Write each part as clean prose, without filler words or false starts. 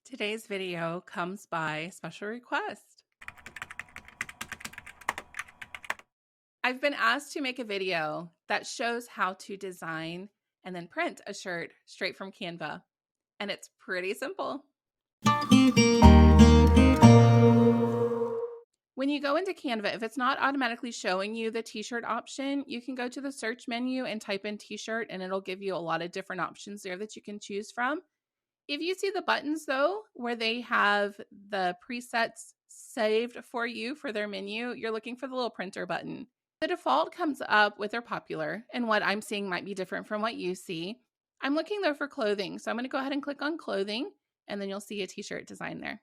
Today's video comes by special request. I've been asked to make a video that shows how to design and then print a shirt straight from Canva, and it's pretty simple. When you go into Canva, if it's not automatically showing you the t-shirt option, you can go to the search menu and type in t-shirt, and it'll give you a lot of different options there that you can choose from. If you see the buttons, though, where they have the presets saved for you for their menu, you're looking for the little printer button. The default comes up with their popular, and what I'm seeing might be different from what you see. I'm looking, though, for clothing, so I'm going to go ahead and click on clothing, and then you'll see a t-shirt design there.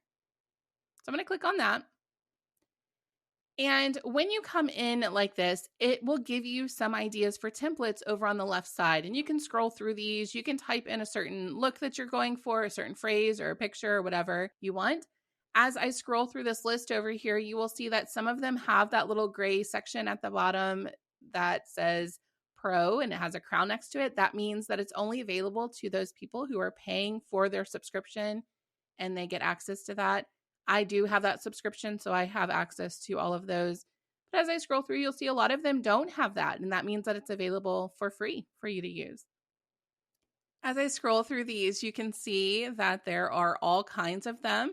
So I'm going to click on that. And when you come in like this, it will give you some ideas for templates over on the left side. And you can scroll through these. You can type in a certain look that you're going for, a certain phrase or a picture or whatever you want. As I scroll through this list over here, you will see that some of them have that little gray section at the bottom that says Pro and it has a crown next to it. That means that it's only available to those people who are paying for their subscription and they get access to that. I do have that subscription, so I have access to all of those. But as I scroll through, you'll see a lot of them don't have that, and that means that it's available for free for you to use. As I scroll through these, you can see that there are all kinds of them.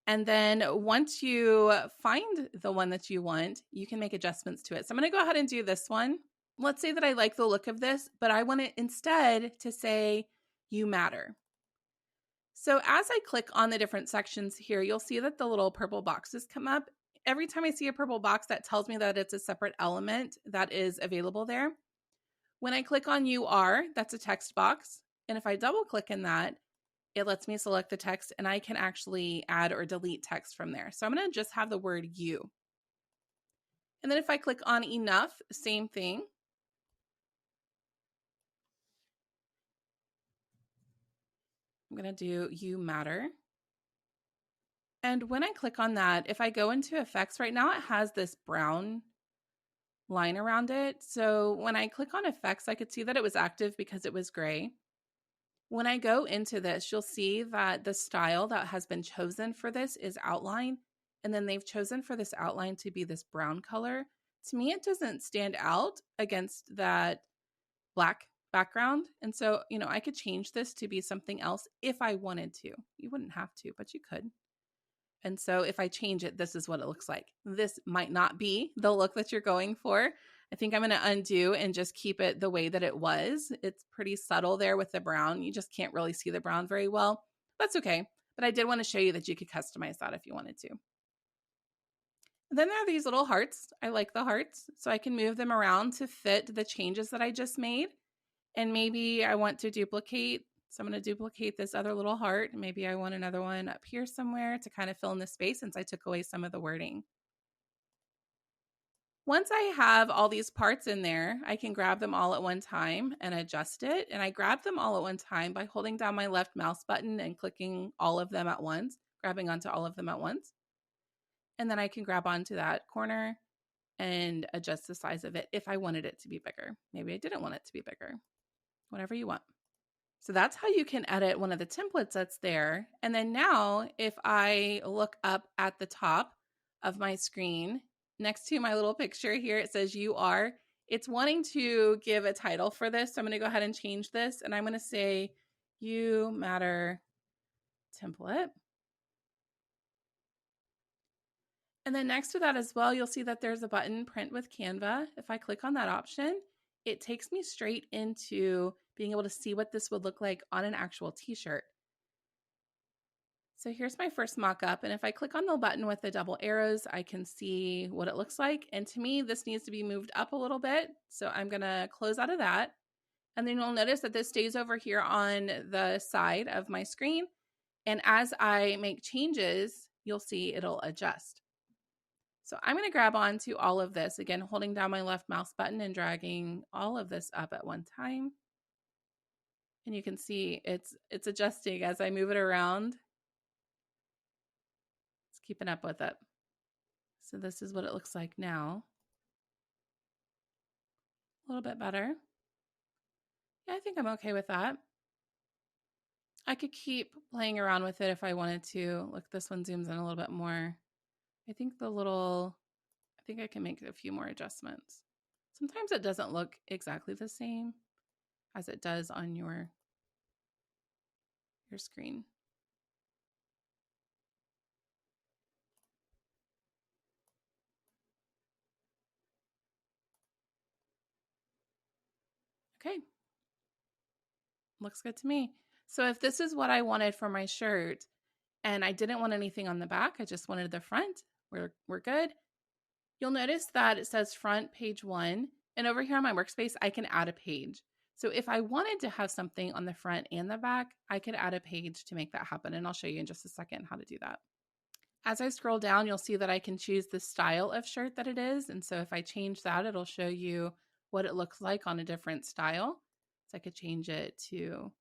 And then once you find the one that you want, you can make adjustments to it. So I'm going to go ahead and do this one. Let's say that I like the look of this, but I want it instead to say, "You matter." So as I click on the different sections here, you'll see that the little purple boxes come up. Every time I see a purple box, that tells me that it's a separate element that is available there. When I click on "You are," that's a text box. And if I double click in that, it lets me select the text and I can actually add or delete text from there. So I'm going to just have the word "you." And then if I click on "Enough," same thing. I'm going to do "You matter." And when I click on that, if I go into effects right now, it has this brown line around it. So when I click on effects, I could see that it was active because it was gray. When I go into this, you'll see that the style that has been chosen for this is outline. And then they've chosen for this outline to be this brown color. To me, it doesn't stand out against that black background. And so, I could change this to be something else if I wanted to. You wouldn't have to, but you could. And so if I change it, this is what it looks like. This might not be the look that you're going for. I think I'm going to undo and just keep it the way that it was. It's pretty subtle there with the brown. You just can't really see the brown very well. That's okay. But I did want to show you that you could customize that if you wanted to. And then there are these little hearts. I like the hearts, so I can move them around to fit the changes that I just made. And maybe I want to duplicate. So I'm going to duplicate this other little heart. Maybe I want another one up here somewhere to kind of fill in the space since I took away some of the wording. Once I have all these parts in there, I can grab them all at one time and adjust it. And I grab them all at one time by holding down my left mouse button and clicking all of them at once, grabbing onto all of them at once. And then I can grab onto that corner and adjust the size of it if I wanted it to be bigger. Maybe I didn't want it to be bigger. Whatever you want. So that's how you can edit one of the templates that's there. And then now if I look up at the top of my screen, next to my little picture here, it says "You are." It's wanting to give a title for this. So I'm going to go ahead and change this. And I'm going to say "You Matter Template." And then next to that as well, you'll see that there's a button, Print with Canva. If I click on that option, it takes me straight into being able to see what this would look like on an actual t-shirt. So here's my first mock-up, and if I click on the button with the double arrows, I can see what it looks like. And to me, this needs to be moved up a little bit. So I'm gonna close out of that. And then you'll notice that this stays over here on the side of my screen. And as I make changes, you'll see it'll adjust. So I'm going to grab onto all of this, again, holding down my left mouse button and dragging all of this up at one time. And you can see it's adjusting as I move it around. It's keeping up with it. So this is what it looks like now. A little bit better. Yeah, I think I'm okay with that. I could keep playing around with it if I wanted to. Look, this one zooms in a little bit more. I think I can make a few more adjustments. Sometimes it doesn't look exactly the same as it does on your screen. Okay. Looks good to me. So if this is what I wanted for my shirt and I didn't want anything on the back, I just wanted the front, we're good. You'll notice that it says front page 1. And over here on my workspace, I can add a page. So if I wanted to have something on the front and the back, I could add a page to make that happen. And I'll show you in just a second how to do that. As I scroll down, you'll see that I can choose the style of shirt that it is. And so if I change that, it'll show you what it looks like on a different style. So I could change it to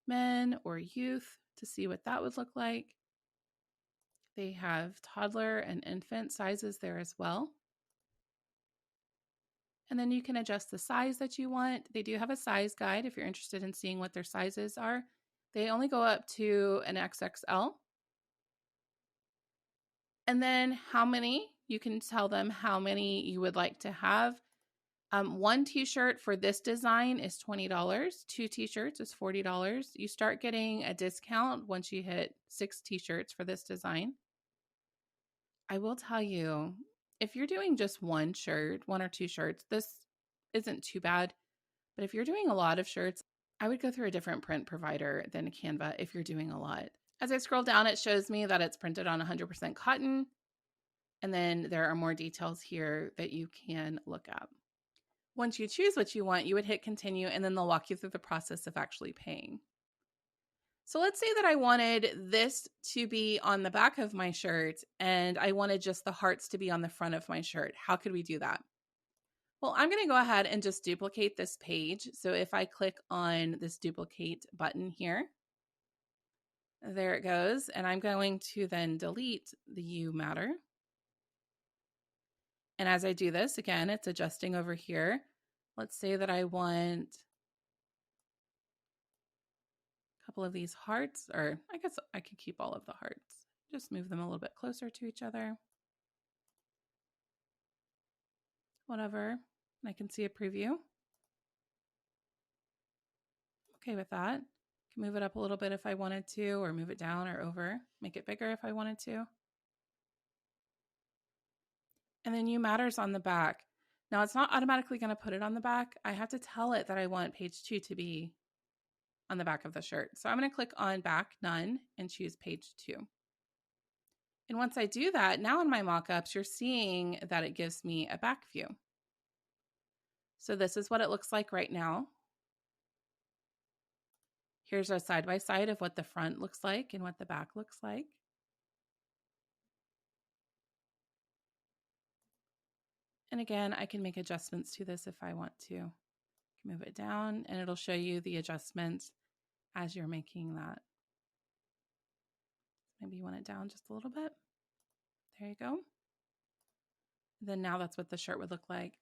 men or youth to see what that would look like. They have toddler and infant sizes there as well. And then you can adjust the size that you want. They do have a size guide if you're interested in seeing what their sizes are. They only go up to an XXL. And then how many, you can tell them how many you would like to have. One t-shirt for this design is $20. 2 t-shirts is $40. You start getting a discount once you hit 6 t-shirts for this design. I will tell you, if you're doing just one shirt, 1 or 2 shirts, this isn't too bad. But if you're doing a lot of shirts, I would go through a different print provider than Canva if you're doing a lot. As I scroll down, it shows me that it's printed on 100% cotton. And then there are more details here that you can look up. Once you choose what you want, you would hit continue, and then they'll walk you through the process of actually paying. So let's say that I wanted this to be on the back of my shirt and I wanted just the hearts to be on the front of my shirt. How could we do that? Well, I'm going to go ahead and just duplicate this page. So if I click on this duplicate button here, there it goes. And I'm going to then delete the U matter. And as I do this, again, it's adjusting over here. Let's say that I want a couple of these hearts, or I guess I could keep all of the hearts. Just move them a little bit closer to each other. Whatever. And I can see a preview. Okay with that. I can move it up a little bit if I wanted to, or move it down or over. Make it bigger if I wanted to. And then U matters on the back. Now it's not automatically going to put it on the back. I have to tell it that I want page 2 to be on the back of the shirt. So I'm going to click on back, none, and choose page 2. And once I do that, now in my mockups, you're seeing that it gives me a back view. So this is what it looks like right now. Here's a side-by-side of what the front looks like and what the back looks like. And again, I can make adjustments to this if I want to. Move it down and it'll show you the adjustments as you're making that. Maybe you want it down just a little bit. There you go. Then now that's what the shirt would look like.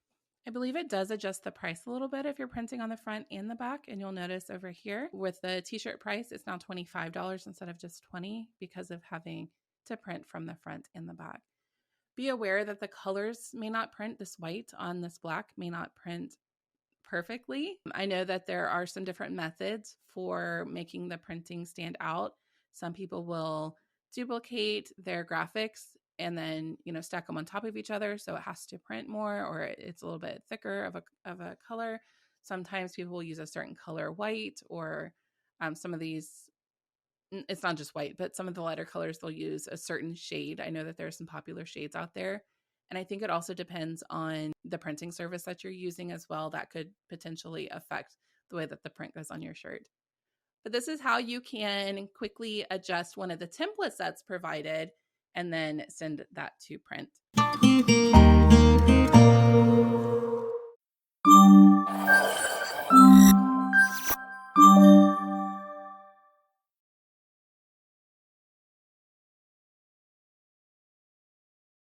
I believe it does adjust the price a little bit if you're printing on the front and the back. And you'll notice over here with the t-shirt price, it's now $25 instead of just $20 because of having to print from the front and the back. Be aware that the colors may not print. This white on this black may not print perfectly. I know that there are some different methods for making the printing stand out. Some people will duplicate their graphics and then, stack them on top of each other so it has to print more, or it's a little bit thicker of a color. Sometimes people will use a certain color white, or some of these, it's not just white, but some of the lighter colors, they'll use a certain shade. I know that there are some popular shades out there. And I think it also depends on the printing service that you're using as well. That could potentially affect the way that the print goes on your shirt. But this is how you can quickly adjust one of the templates that's provided and then send that to print.